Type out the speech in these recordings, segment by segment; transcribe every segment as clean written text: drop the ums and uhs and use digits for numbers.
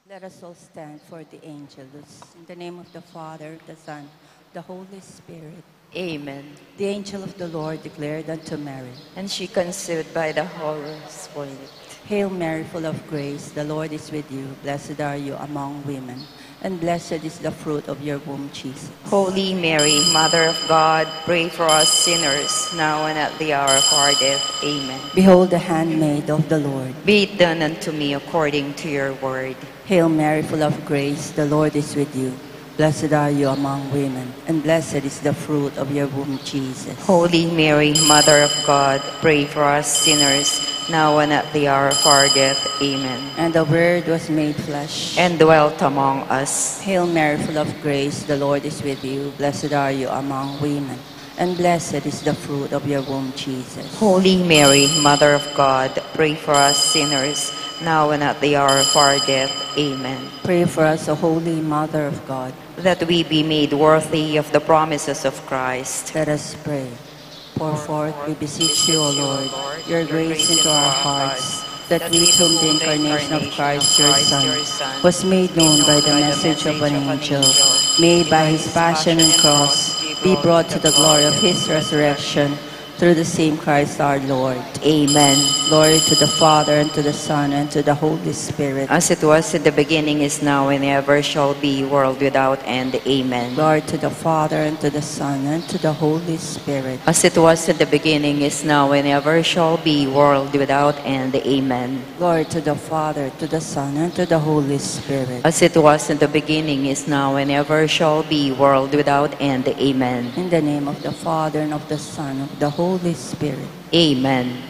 Let us all stand for the angels. In the name of the Father, the Son, the Holy Spirit. Amen. The angel of the Lord declared unto Mary, And she conceived by the Holy Spirit. Hail Mary, full of grace, the Lord is with you. Blessed are you among women, and blessed is the fruit of your womb, Jesus. Holy Mary, Mother of God, pray for us sinners, now and at the hour of our death. Amen. Behold the handmaid of the Lord. Be it done unto me according to your word. Hail Mary, full of grace, the Lord is with you. Blessed are you among women, and blessed is the fruit of your womb, Jesus. Holy Mary, Mother of God, pray for us sinners, now and at the hour of our death. Amen. And the Word was made flesh, And dwelt among us. Hail Mary, full of grace, the Lord is with you. Blessed are you among women, and blessed is the fruit of your womb, Jesus. Holy Mary, Mother of God, pray for us sinners, now and at the hour of our death. Amen. Pray for us, O Holy Mother of God, that we be made worthy of the promises of Christ. let us pray. Pour forth, we beseech you, O Lord, your grace into our hearts, that we, through the incarnation of Christ your Son, was made known by the message of an angel, may by his passion and cross be brought to the glory of his resurrection, through the same Christ our Lord. Amen. Glory to the Father, and to the Son, and to the Holy Spirit. As it was in the beginning, is now, and ever shall be, world without end. Amen. Glory to the Father, and to the Son, and to the Holy Spirit. As it was in the beginning, is now, and ever shall be, world without end. Amen. Glory to the Father, to the Son, and to the Holy Spirit. As it was in the beginning, is now, and ever shall be, world without end. Amen. In the name of the Father, and of the Son, and of the Holy Spirit. Amen.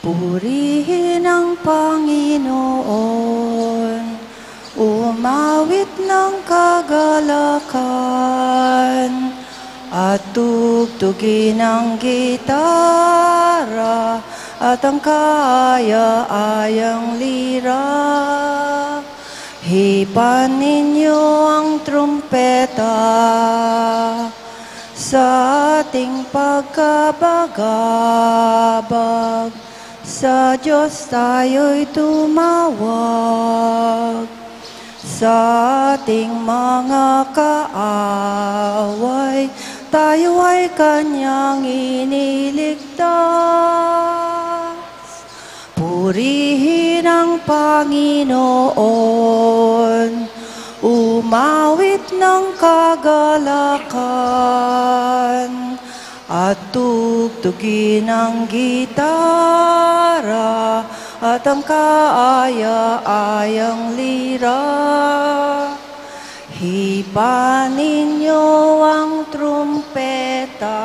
Purihin ang Panginoon, umawit ng kagalakan, at tugtugin ang gitara at ang kaaya-ayang lira. Hipan ninyo ang trumpeta sa ating pagkabagabag. Sa Diyos tayo'y tumawag, sa ating mga kaaway, tayo ay Kanyang iniligtas. Purihin ang Panginoon, umawit ng kagalakan, at tugtugin ang gitara at ang kaaya-ayang lira. Hipa ninyo ang trumpeta.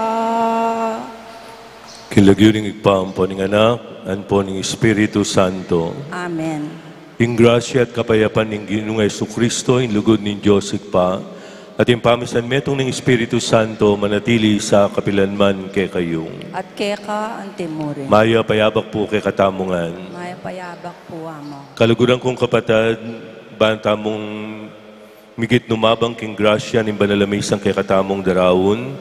Kilagyuring igpaampo ng anak, anpo ng Espiritu Santo. Amen. Ing grasya at kapayapaan ng Ginoong Jesucristo, in lugod ng Diyos igpa, at yung pamisan metong ng Espiritu Santo manatili sa kapilanman kay kayong. At keka ang timurin. Maya payabak po kay katamungan. Maya payabak po amo. Kaluguran kong kapatid, banta mong migit numabang king grasya ng banalamisang kay katamong darawon,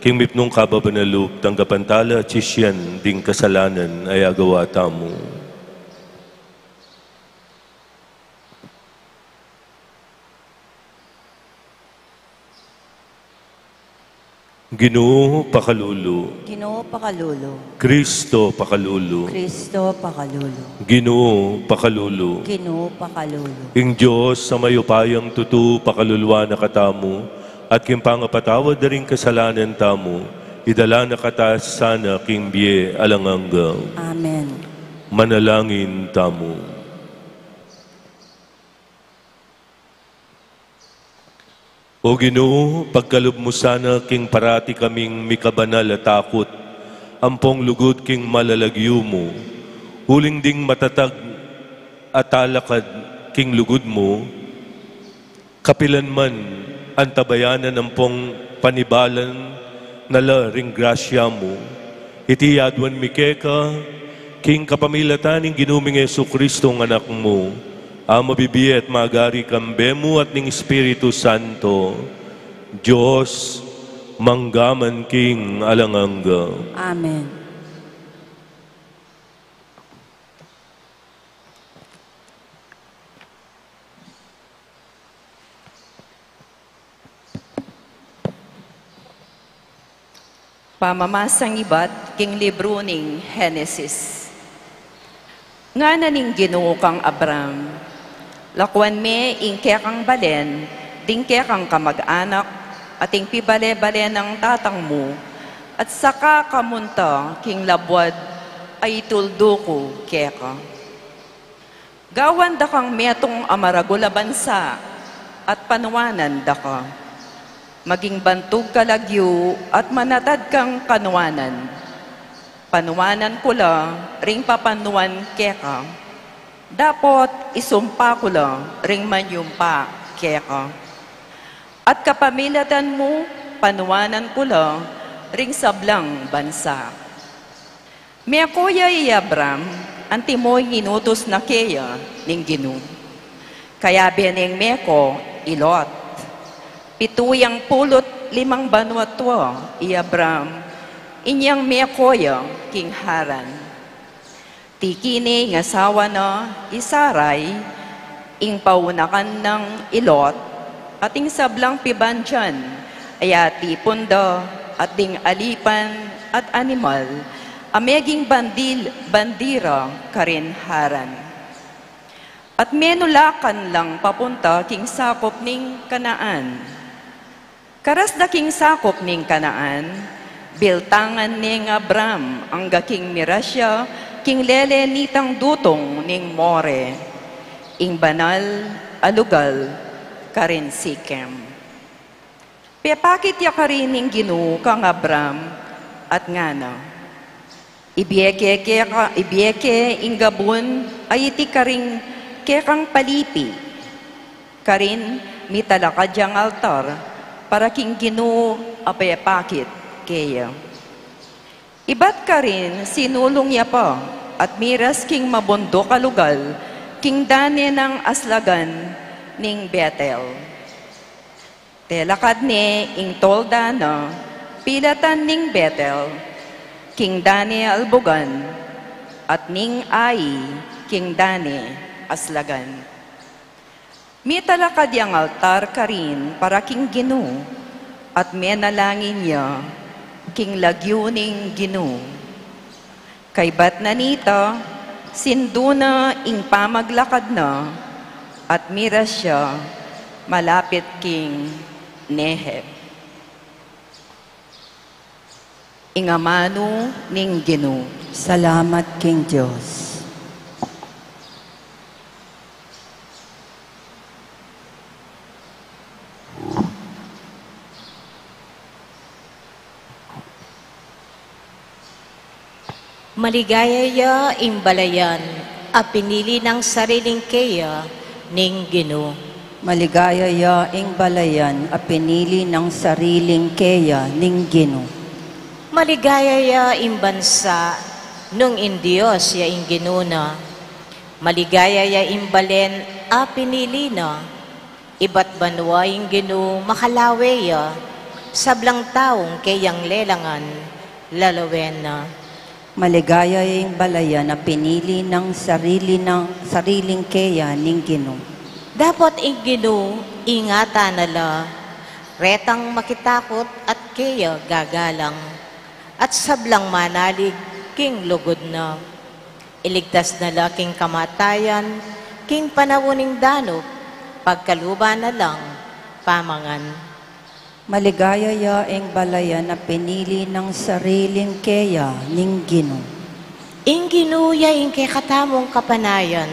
king mipnong kababanaluk, tanggapantala at sisyan ding kasalanan ay agawa tamo. Ginoo pakalulu, Ginoo pakalulu, Kristo pakalulu, Kristo pakalulu, Ginoo pakalulu, Ginoo pakalulu. ing Diyos sa mayupayang tutu pakaluluwa na katamu, at kimpangapatawad na rin kasalanan tamu, idala na katas sana king biye alangangga. Amen. Manalangin tamu. O Ginoo, pagkalob mo sana king parati kaming mikabanal at takot, ampong lugod king malalagyo mo, huling ding matatag at talakad king lugod mo, kapilan man ang tabayanan ampong panibalan nala ring grasya mo, itiyadwan mikeka, king kapamilatan ng ginuming Jesucristo ang anak mo, mabibiye at magari kambemo at ning Espiritu Santo, Diyos, manggaman king alangangga. Amen. Pamamasang ibat king libro ning Henesis. Nga na ning Ginoo kang Abram, lakwan me ingke kang balen, dingke kang kamag-anak, ating pibale-bale ng tatang mo, at saka kamunta king labwad ay tuldo ko keka. Gawan da kang metong amaragula bansa, at panuwanan da ka. Maging bantog kalagyo at manatad kang kanuwanan. Panuwanan ko la, ring papanuan keka. Dapat isumpa ko la, ring manyumpa keka. At kapamilatan mo, panuwanan ko la, ring sablang bansa. Mea kuya Abram, anti mo'y inutos na kaya ning Ginoo. Kaya bining meko, ilot. Pituyang pulot 5 banwatwa, Abram, inyang mekoya king Haran. Tikini ng asawa na Isaray, ing paunakan ng ilot, ating sablang pibansyan, ayati punda, ating alipan at animal, ameging bandira karin Haran. At menulakan lang papunta king sakop ning Kanaan. Karas da king sakop ning Kanaan, biltangan ning Abram ang gaking mirasya, king lele nitang dutong ning More, ing banal alugal karin Sikem. Pepakit ya karin ning Ginoo kang Abram at ngana. Ibiyeke ingabun ay iti karing kekang palipi. Karin mitalakadyang altar para king Ginoo apayapakit kaya. Ibat ka rin sinulong niya pa at miras king mabondo kalugal king dane ng aslagan ning Betel. Telakad ni ing toldana pilatan ning Betel king dane albugan at ning ai king dane aslagan. Mitalakad yang altar karin para king Ginoo at menalangin niya king lagyuning Ginoo. Kay bat na nita, sinduna ing pamaglakad na, at miras siya malapit king Neheb. Ingamano ning Ginoo. Salamat King Diyos. Maligaya imbalayan a pinili ng sariling kaya ning Ginoo. Maligaya ya ing balayan a pinili ng sariling keya ning Ginoo. Maligaya ya imbansa nung indiyos ya ing Ginoo na. Maligaya ya imbalen a pinili na. Iba't banwa ing Ginoo makalawe ya. Sablang taong kayang lelangan lalawen na. Maligaya ing balayan na pinili ng sariling keya ning Ginoo. Dapat ing Ginoo ingatan nala, retang makitakot at kaya gagalang, at sablang manalig king lugod na. Iligtas nala king kamatayan, king panawuning danop, pagkaluba na lang pamangan. Maligaya ya ing balayan na pinili ng sariling keya ning Ginoo. Ing Ginuya ing kay katamong kapanayan,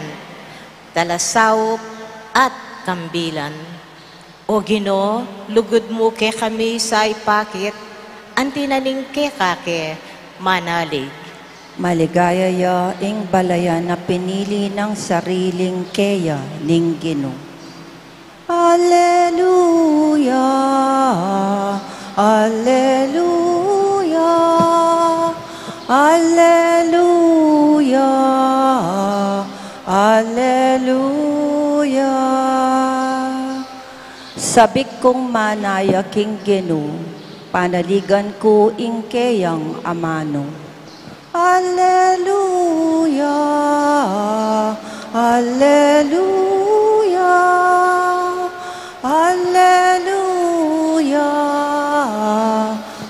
talasawop at kambilan. O Ginoo, lugod mo kay kami sa ipakit, antinaning kay kake manalig. Maligaya ya ing balayan na pinili ng sariling keya ning Ginoo. Alleluia, Alleluia, Alleluia, Alleluia. Sabik kong manaya king Ginoo, panaligan ko ing keyang amano. Alleluia, Alleluia, Alleluia,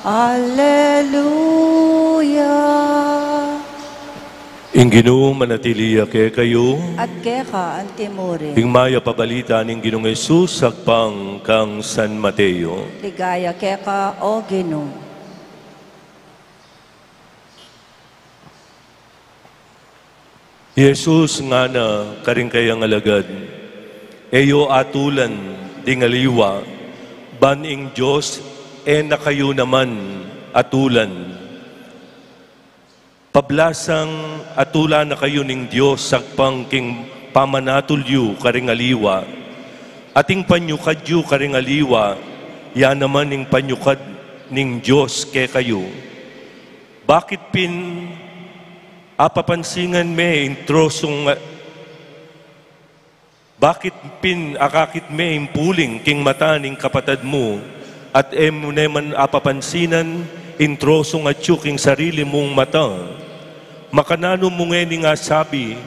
Alleluia. Ing Ginoo manatiliya kay kayo, At keka antimore, ing maya pabalita ning Ginoong Jesus sakpang kang San Mateo. ligaya keka o Ginoo. Jesus nga na karing kayang alagad, eyo atulan dingaliwa, baning Diyos na kayo naman atulan. Pablasang atulan na kayo ning Diyos sakpang king pamanatulyo karing aliwa, ating panyukadyo karing aliwa, yan naman ning panyukad ning Diyos kay kayo. Bakit apapansingan me introsong bakit akakit me impuling king mata ning kapatad mo at neman apapansinan introsong atyo king sarili mong mata makanano mo nga sabi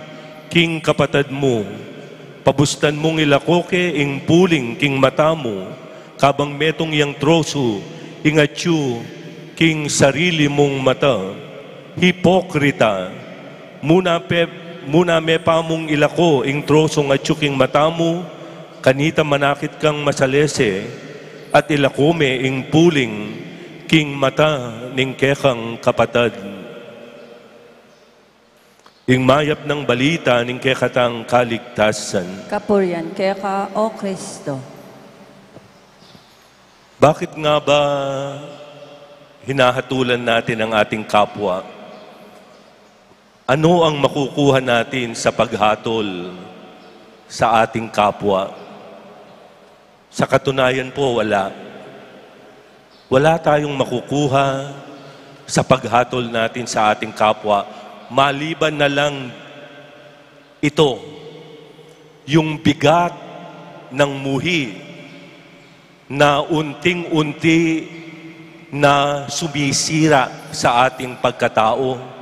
king kapatad mo pabustan mong ilakoke ing puling king mata mo kabang metong yang troso ingatyo king sarili mong mata. Hipokrita, muna me pamong ilako ing trosong at yuking mata mo, kanita manakit kang masalese, at ilako me ing puling king mata ning kekang kapatad. Ing mayap ng balita ning kekatang kaligtasan. Kapuryan keka o Kristo. Bakit nga ba hinahatulan natin ang ating kapwa? Ano ang makukuha natin sa paghatol sa ating kapwa? Sa katunayan po, wala. Wala tayong makukuha sa paghatol natin sa ating kapwa, maliban na lang ito, yung bigat ng muhi na unting-unti na sumisira sa ating pagkatao.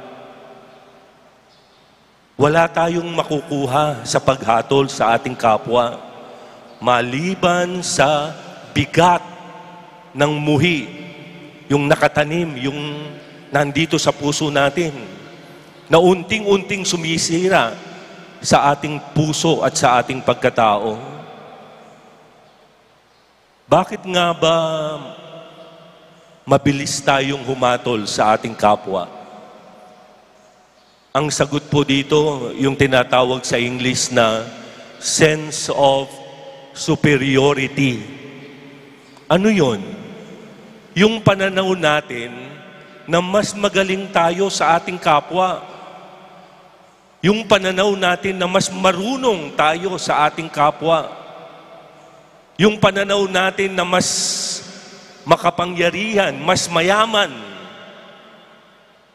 Wala tayong makukuha sa paghatol sa ating kapwa, maliban sa bigat ng muhi, yung nakatanim, yung nandito sa puso natin, na unting-unting sumisira sa ating puso at sa ating pagkatao. Bakit nga ba mabilis tayong humatol sa ating kapwa? Ang sagot po dito, yung tinatawag sa English na sense of superiority. Ano yon? Yung pananaw natin na mas magaling tayo sa ating kapwa. Yung pananaw natin na mas marunong tayo sa ating kapwa. Yung pananaw natin na mas makapangyarihan, mas mayaman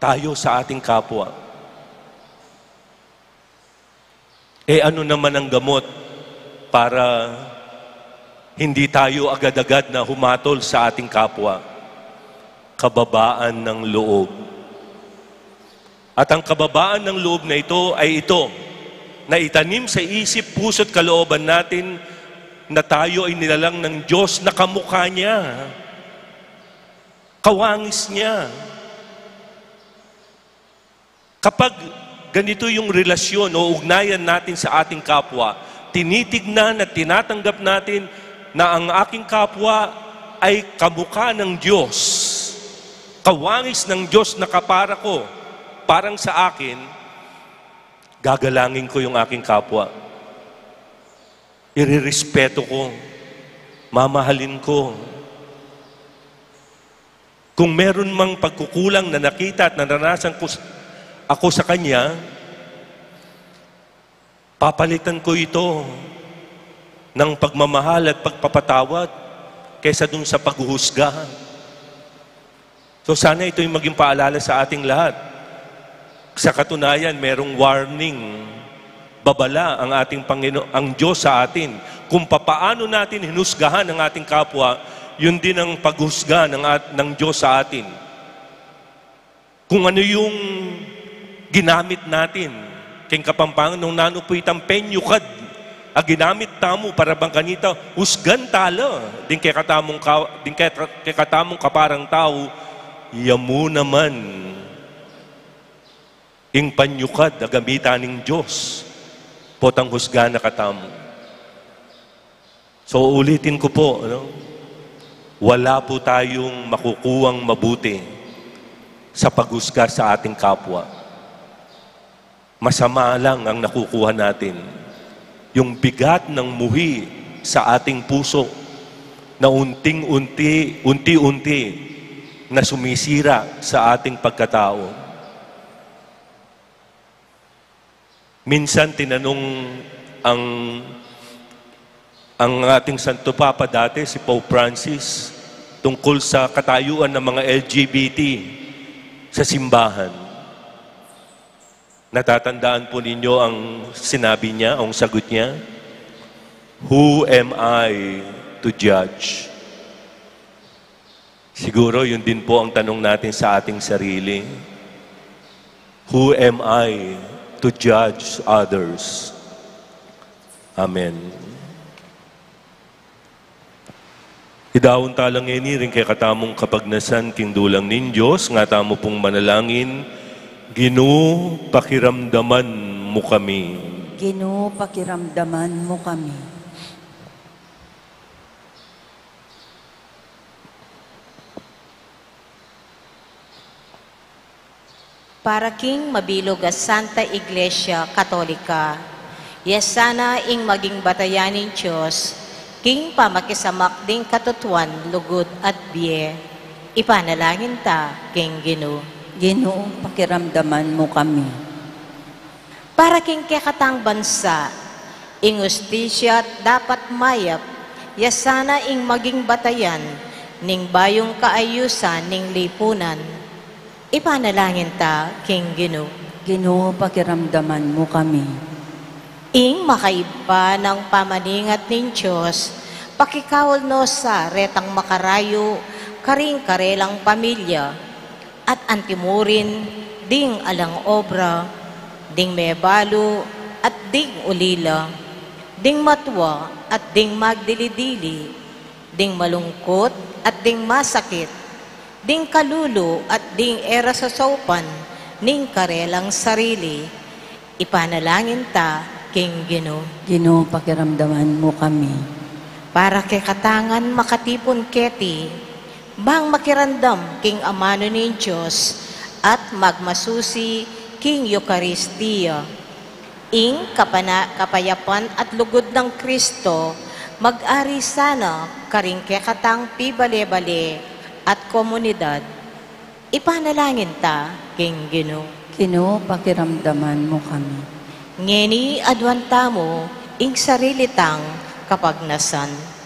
tayo sa ating kapwa. Ano naman ang gamot para hindi tayo agad-agad na humatol sa ating kapwa? Kababaan ng loob. At ang kababaan ng loob na ito ay ito, na itanim sa isip, puso at kalooban natin na tayo ay nilalang ng Diyos na kamukha niya. Kawangis niya. Kapag ganito yung relasyon o ugnayan natin sa ating kapwa, tinitignan at tinatanggap natin na ang aking kapwa ay kamukha ng Diyos. Kawangis ng Diyos na kapara ko, parang sa akin, gagalangin ko yung aking kapwa. Irirespeto ko, mamahalin ko. Kung meron mang pagkukulang na nakita at naranasan ko ako sa Kanya, papalitan ko ito ng pagmamahal at pagpapatawad kaysa dun sa paghuhusga. So sana ito yung maging paalala sa ating lahat. Sa katunayan, merong warning, babala ang ating ang Diyos sa atin. Kung papaano natin hinusgahan ang ating kapwa, yun din ang paghusga ng Diyos sa atin. Kung ano yung ginamit natin, king kapampangan nung nanupoy tampenyo kad, ginamit tamo para bang kanita, husgan tala, din kay katamong kaparang tao, yamu naman, ing panyukad, gamitan ng Diyos, potang husga na katamo. So ulitin ko po, wala po tayong makukuwang mabuti sa paghusga sa ating kapwa. Masama lang ang nakukuha natin. Yung bigat ng muhi sa ating puso na unti-unti na sumisira sa ating pagkatao. Minsan tinanong ang ating Santo Papa dati, si Pope Francis, tungkol sa katayuan ng mga LGBT sa simbahan. Natatandaan po ninyo ang sinabi niya, ang sagot niya? Who am I to judge? Siguro yun din po ang tanong natin sa ating sarili. Who am I to judge others? Amen. Idawon talang rin kay katamong kapagnasan king dulang nin Diyos, nga tamo pong manalangin, Ginoo, pakiramdaman mo kami. Ginoo, pakiramdaman mo kami. Para king mabilog as Santa Iglesia Katolika, yasana ing maging batayanin Diyos, king pamakisamak ding katutuan, lugod at biye, ipanalangin ta, king Ginoo. Ginoo, pakiramdaman mo kami. para king kekatang bansa, ing ustisya dapat mayap, yasana ing maging batayan, ning bayong kaayusan ning lipunan. Ipanalangin ta, King Ginoo. Ginoo, pakiramdaman mo kami. Ing makaiba ng pamaningat ning Diyos, pakikawal no sa retang makarayo, karing karelang pamilya, at antimurin, ding alang obra, ding mebalo, at ding ulila, ding matwa, at ding magdilidili, ding malungkot, at ding masakit, ding kalulo, at ding era sa saupan, ning karelang sarili. Ipanalangin ta, King Ginoo. Ginoo, pakiramdaman mo kami. Para kay katangan makatipon keti, bang makirandam king amano ni Diyos, at magmasusi king Eucharistia. Ing kapayapan at lugod ng Kristo, mag-ari sana karing kekatang pibale-bale at komunidad. Ipanalangin ta, King Ginoo. Ginoo, pakiramdaman mo kami. Ngeni adwanta mo, ing sarili tang kapagnasan.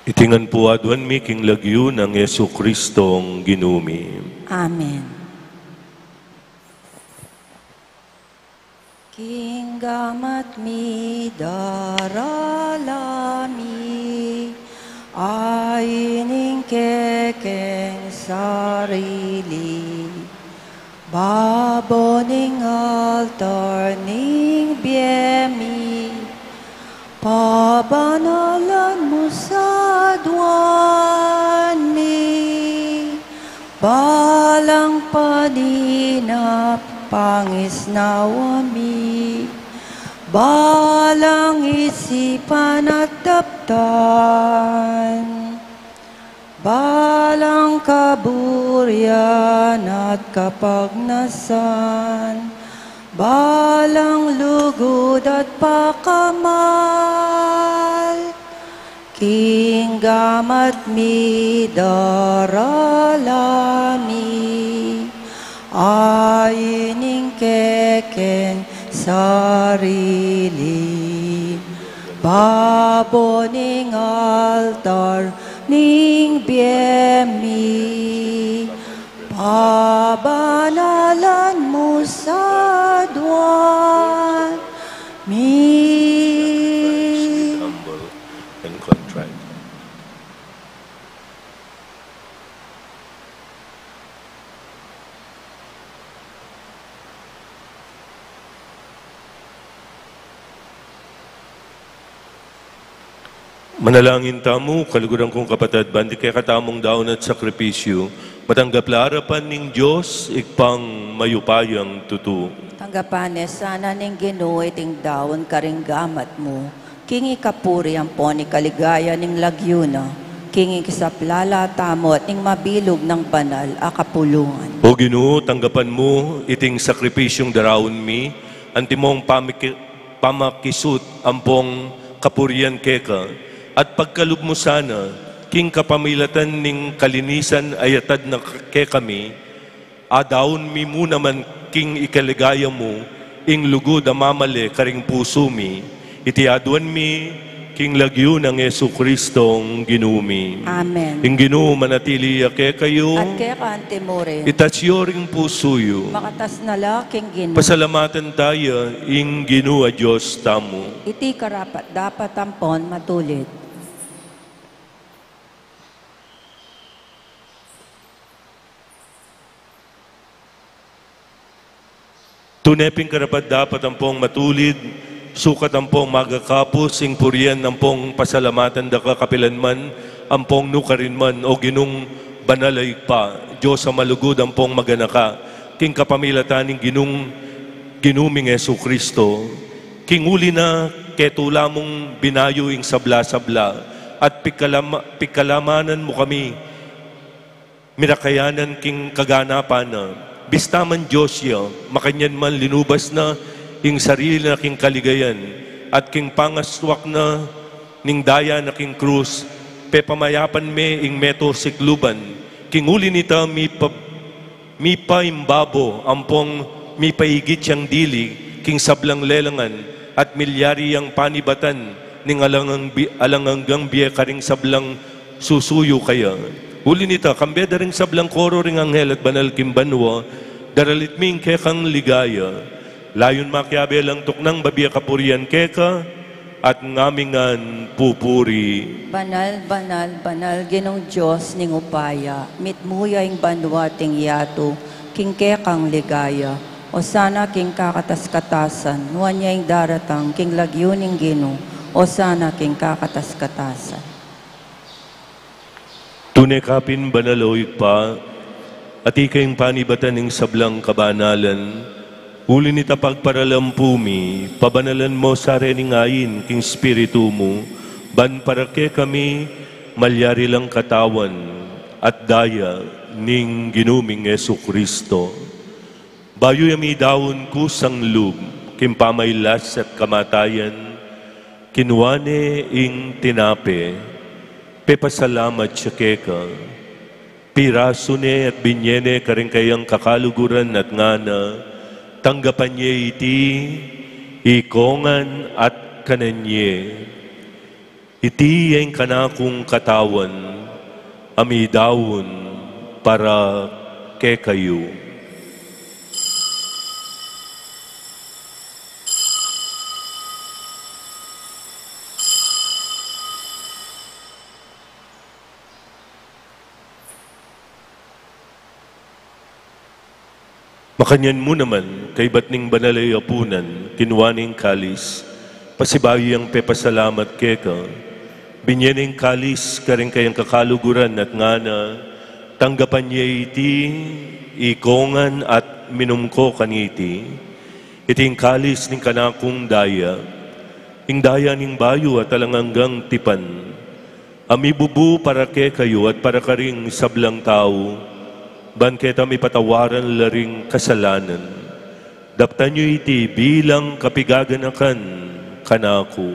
Itingan po adwan mi king lagyo ng Yesu Kristong ginumi. Amen. Kinggamat mi daralami, aining kekeng sarili, baboning altar ning biemi, pabanalan mo sa duwan mi, balang paninap pangisnawami, balang isipan at daptan, balang kaburyan at kapagnasan, balang lugod at pakamal, kinggamat mi daralami, aining keken sarili, baboning altar ning biemi, pabanalan mo sa duwan mi. Humble and contrite. Manalangin tamo, kaluguran kong kapatid, bandi kay katamong daon at sakripisyo, matanggap la harapan ning Diyos, ikpang mayupayang tutu. Tanggapan sana ning Ginoo iting daon karing gamat mo, kingi kapuri ang poni kaligaya ning lagyuna, kingi kisaplala tamot ning mabilog ng banal akapulungan. O Ginoo, tanggapan mo iting sakripisyong darawon mi, antimong pamakisut ampong kapurian keka, at pagkalub mo sana, king kapamilatan ning kalinisan ayatad na kami, adaon mi mo naman king ikaligaya mo, ing lugod amamali karing puso mi, itiaduan mi, king lagyo ng Yesu Kristong ginumi. Amen. Ing Ginoo manatili ake kayo, At kaya ka antimore, itasyo ring pusuyo, makatas na laking Ginoo, pasalamatan tayo, ing Ginoo a Diyos tamo. iti karapat dapat tampon matulid. Tuneping karapat dapat ang pong matulid, sukat ang pong magakapos, ing purian ang pong pasalamatan da kakapilanman, ang pong nukarinman o ginung banalay pa, Diyos sa malugod ang pong maganaka, king kapamilataning ginuming Yesu Kristo, king uli na ketula mong binayo ing sabla-sabla, at pikalamanan mo kami, minakayanan king kaganapan na, bistaman Diyos ya, makanyan man linubas na ing sarili na king kaligayan at king pangaswak na ning daya na king krus pepamayapan me ing meto sikluban, king uli nita mi paimbabo, ampong mi paigit siyang dili, king sablang lelangan, at milyari ang panibatan, ning alanganggang biya karing sablang susuyo kaya. Uli nita, kambeda ring sablang koro ring anghel at banal kimbanwa, daralit ming kekang ligaya, layon makyabe lang tuknang babiya kapurian keka, at ngamingan pupuri. Banal, banal, banal, Ginong Diyos ning upaya, mitmuya ing banwa ting yato, king kekang ligaya, o sana king kakatas-katasan, nuwan niya ing daratang, king lagyo ning Ginoo, o sana king kakatas-katasan. Tunay kapin banaloy pa, at ikayong panibatan ng sablang kabanalan, uli nita pagparalampumi, pabanalan mo sa rening ayin, king spiritu mo, ban para ke kami, malyari lang katawan, at daya, ning ginuming Yesu Kristo. Bayo yami daon kusang lub, kim pamaylas at kamatayan, kinuane ing tinape, pepasalamat siya keka, piraso ne at binyene karing kayang kakaluguran at ngana, tanggapan niya iti, ikongan at kananye. Iti yung kanakong katawan, amidawon para ke kayo. Makanyan mo naman, kay batning banalay apunan, kinuwaning kalis, pasibayo ang pepasalamat keka, binyening kalis, karing kayang kakaluguran at ngana, tanggapan niya iti, ikongan at minumko kaniti, iting kalis ning kanakong daya, ing daya ning bayo at alanganggang tipan, amibubu para ke kayo at para karing sablang tao, ban keta may patawaran laring kasalanan. Daptan nyo iti bilang kapigaganakan kanako.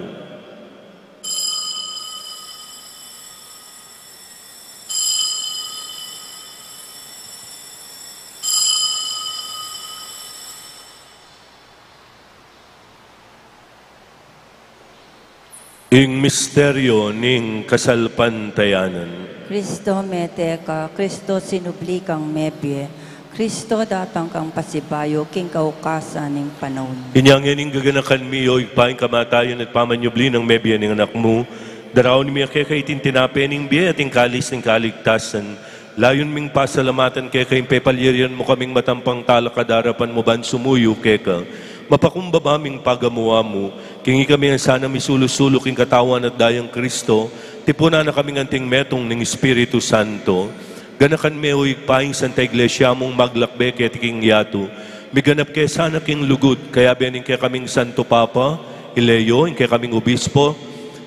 Ing misteryo ning kasalpantayanan. Kristo meteka, Kristo sinubli kang mebye, Kristo datang kang pasibayo, king kaukasan ning panahon. Inyang yaning gaganakan mi o igpaing kamatayon at pamanyubli ng mebye ning anak mo, daraon mi kaya kay tintinape ning biye at kalis ning kaligtasan, layon ming pasalamatan kaya kay pepalyerian mo kaming matampang talakadarapan mo ban sumuyo keka, mapakumbaba ming pagamuwa mo, kingi kami ang sana misulo-sulo king katawan at dayang Kristo, tipuna na kaming anting metong ng Espiritu Santo, ganakan me o igpaing Santa Iglesia mong maglakbe kaya tiking yato, miganap kaya sana king lugod, kaya bening kaya kaming Santo Papa, Ileo, kaya kaming Obispo,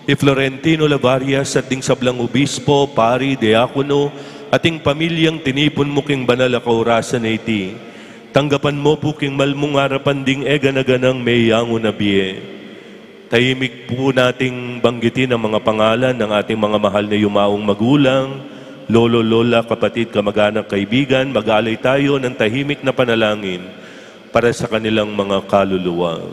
Florentino Lavarias at ding sablang Obispo, Pari, Diakono, ating pamilyang tinipon mo king banal a kaurasan na iti, tanggapan mo po king malmong harapan ding eganaganang may yango na biye. Tahimik po nating banggitin ang mga pangalan ng ating mga mahal na yumaong magulang, lolo, lola, kapatid, kamag-anak, kaibigan. Mag-alay tayo ng tahimik na panalangin para sa kanilang mga kaluluwa.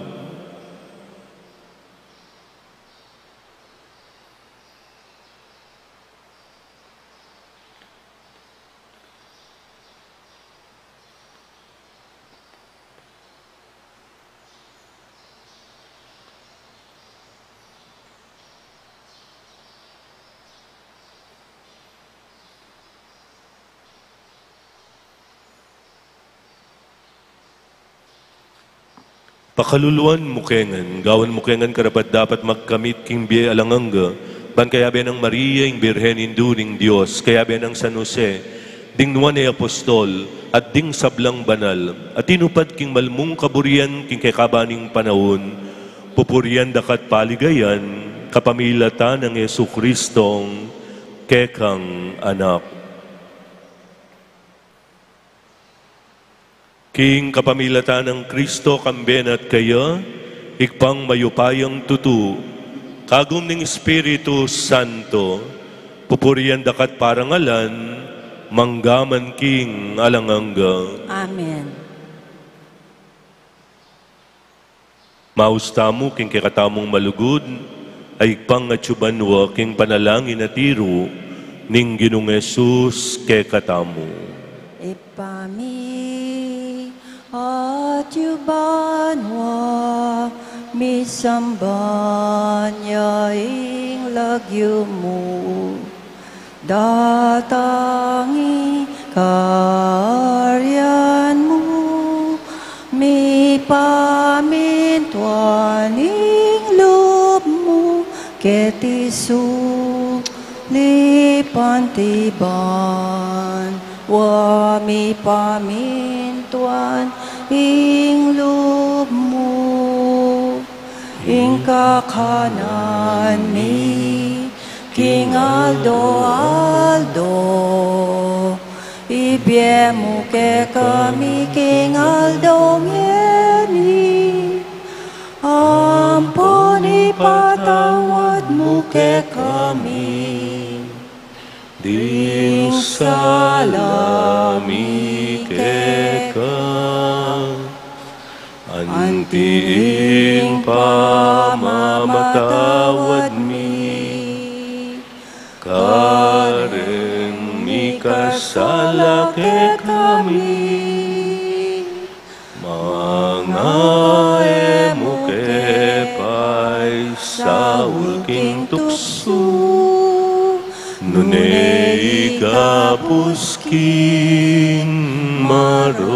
Pakaluluan mukengan, gawan mukengan karapat dapat magkamit king biye alanganga, ban kaya ng Maria ing Birhen induning Diyos, kaya ng San Jose, ding nuwan ay apostol, at ding sablang banal, at tinupad king malmung kaburian king kekabaning panahon, pupurian dakat paligayan, kapamilatan ng Yesu Kristong kekang anak. King kapamilatan ng Kristo kamben at kaya, ikpang mayupayang tutu, kagum ng Espiritu Santo, purihan dakat parangalan, manggaman king alangangga. Amen. Maustamo king kakatamong malugod, ay pangatsubanwa king panalangin na tiro, ning Ginong Jesus kekatamo. Ipami at yubanwa, misambanyaing lagyo mo, datangi karyan mo, mi pamintuaning loob mo, ketiso lipantiban, wami pamintuan ing loob mo, ing kakanan mi, King Aldo, ibiemu ke kami, King Aldo ngeni, ampun ipatawad mo ke kami. Ding salami keka, antiing pamamatawad mi, karen mi kasala ke kami, mga emo ke pay sa ulking tukso, nunay kapusking marok.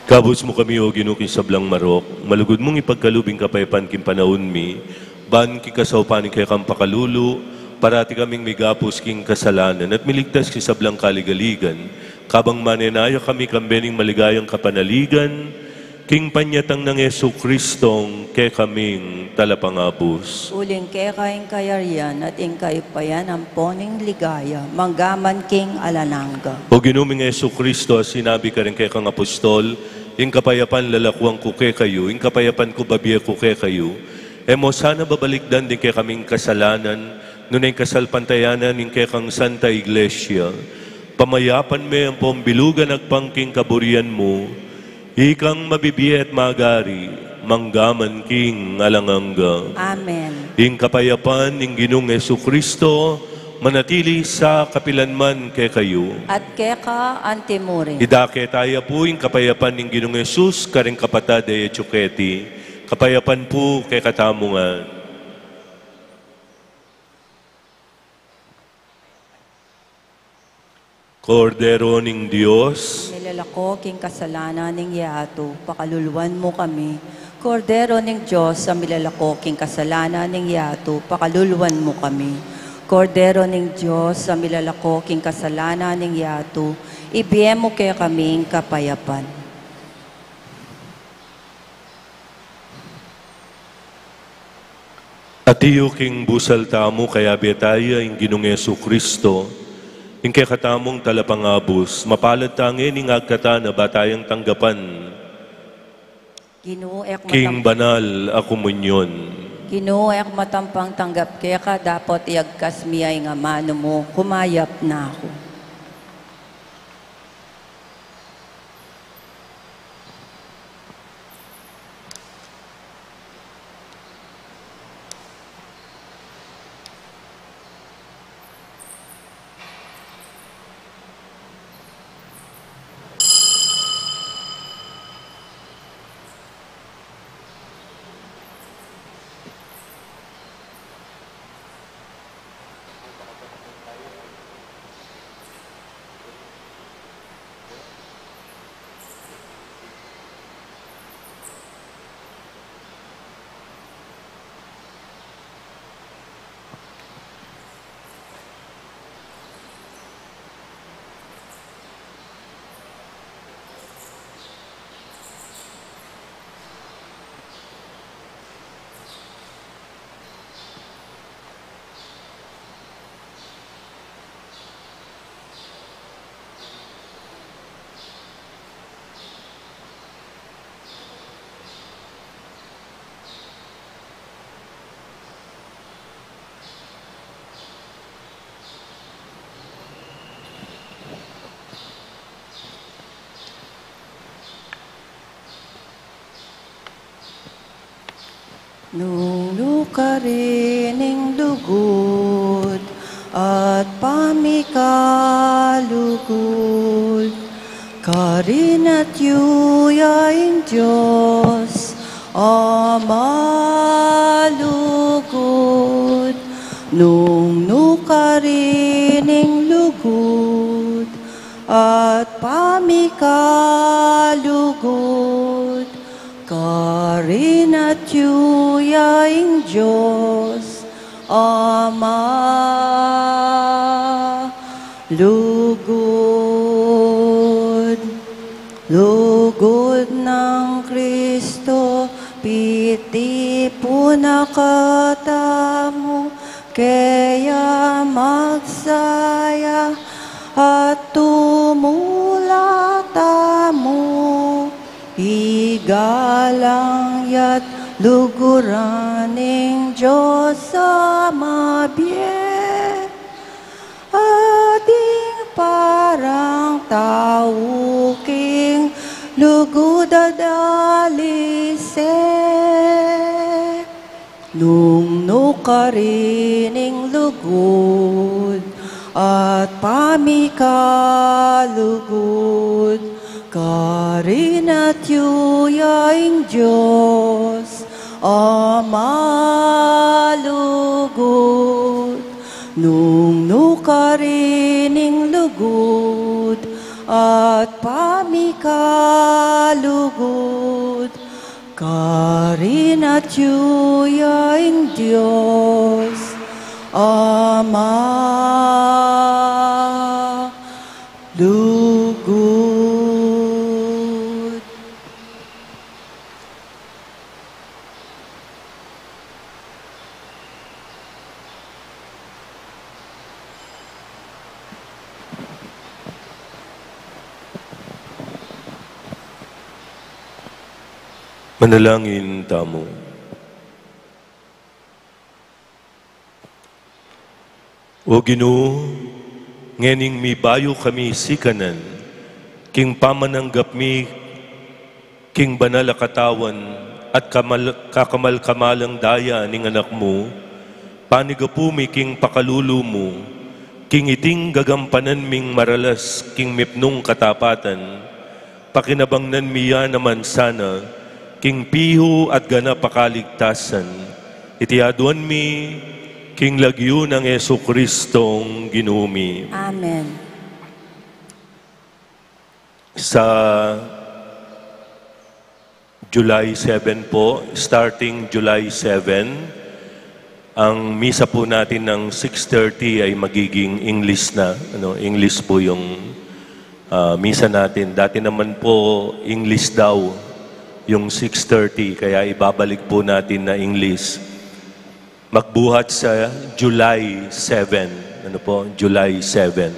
Kabus mo kami o ginuking sablang marok, malugod mong ipagkalubing kapaypan kim panahon mi, ban ki kasaupanin kaya kang pakalulu, parati kaming migapos king kasalanan at miligtas ki sablang kaligaligan, kabang manenaya kami kambening maligayang kapanaligan, king panyatang ng Yesu Kristong ke kaming talapangabos. Uling ke kaing kayarian at ingkay payan ang poning ligaya, manggaman king alanangga. O ginuming Yesu Kristo, sinabi ka rin kay kang apostol, ing kapayapan lalakwang ko ke kayo, ing kapayapan ko babiya ko ke kayo, emo sana babalikdan din kay kaming kasalanan, nunay kasalpantayanan ing kay kang Santa Iglesia, pamayapan me ang pombilugan agpangking kaburian mo, ikang mabibiya at magari, manggaman king alangangga. Amen. Ing kapayapan ning Ginong Yesu Kristo, manatili sa kapilanman kay kayo. At keka antimuri. Idake tayo po ing kapayapan ning Ginong Jesus, karing kapatad ay etsuketi, kapayapan po kay katamungan. Kordero ning Diyos, Nilalako king kasalanan ning yato, pakaluluwan mo kami. Kordero ning Diyos, sa milalako king kasalanan ning yato, pakaluluwan mo kami. Kordero ning Diyos, sa milalako king kasalanan ning yato, ibiyem mo kaya kaming kapayapan. atiyo king busal tamo kaya betaya ing Ginong Yesu Kristo, ing kay katamong talapangabos, mapalad tangin ing agkata na batayang tanggapan, Ginoo ek king banal a komunyon. Ginoo ek matampang tanggap kaya ka dapat iagkas miyay nga mano mo, kumayap na ako. nung lukarining lugod at pamikalugod. Karin at yuyaing Diyos, Ama lugod, nung lukarining lugod at pamikalugod. Karin at yuyaing Diyos, Ama lugod. Lugod ng Kristo, piti po nakatamo, kaya magsaya at tumulata mo. Igalang yat luguraning Diyos sa mabiyet, ating parang tauking lugod at alise. Nung nukarining lugod at pamikalugod, karin at yuyaing Diyos, Ama lugod, nung nukarining lugod at pamikalugod, karin at yuyaing Diyos, Ama lugod. Manalangin tamo. O Ginoo, ngening mi bayo kami sikanan, king pamananggap mi, king banal a katawan, at kakamal-kamalang daya ning anak mo, panigapu mi king pakalulu mo, king iting gagampanan ming maralas, king mipnong katapatan, pakinabangnan miya naman sana, king piho at gana pakaligtasan, itiaduan mi, king lagyo ng Yesu Kristong ginumi. Amen. Sa July 7 po, starting July 7, ang misa po natin ng 6:30 ay magiging English na. English po yung misa natin. Dati naman po English daw yung 6:30, kaya ibabalik po natin na English. Magbuhat sa July 7. July 7.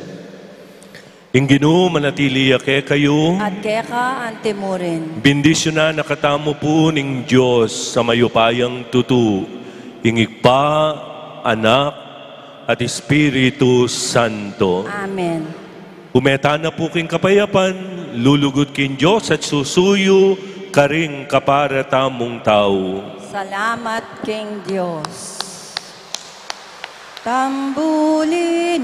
Ing Ginoo manatili ake kayo. At kaya ka antemurin. Bendisyon na nakatamo po ning Diyos sa mayupayang tutu. Ingigpa, Anak, at Espiritu Santo. Amen. Umeta na po king kapayapan, lulugod king Diyos at susuyo karing kapara tamong tao. Salamat King Diyos. Tambulin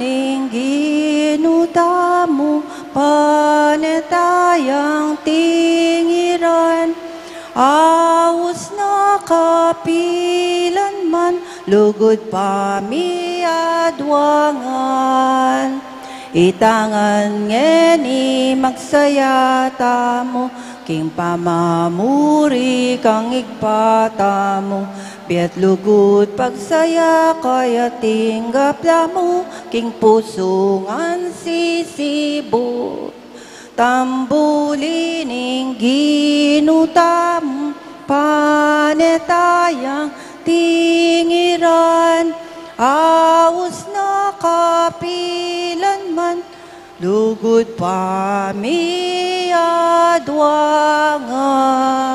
ginutamo, panetayang tingiran, awas na kapilan man, lugod pamiadwangan. Itangan ngeni magsayata mo, king pamamuri kang igpata mo, biat lugod pagsaya kaya tinggapla mo, king pusungan sisibo. Tambulining ginutam, panetayang tingiran, awas na kapilan man, lugod pamiadwangan.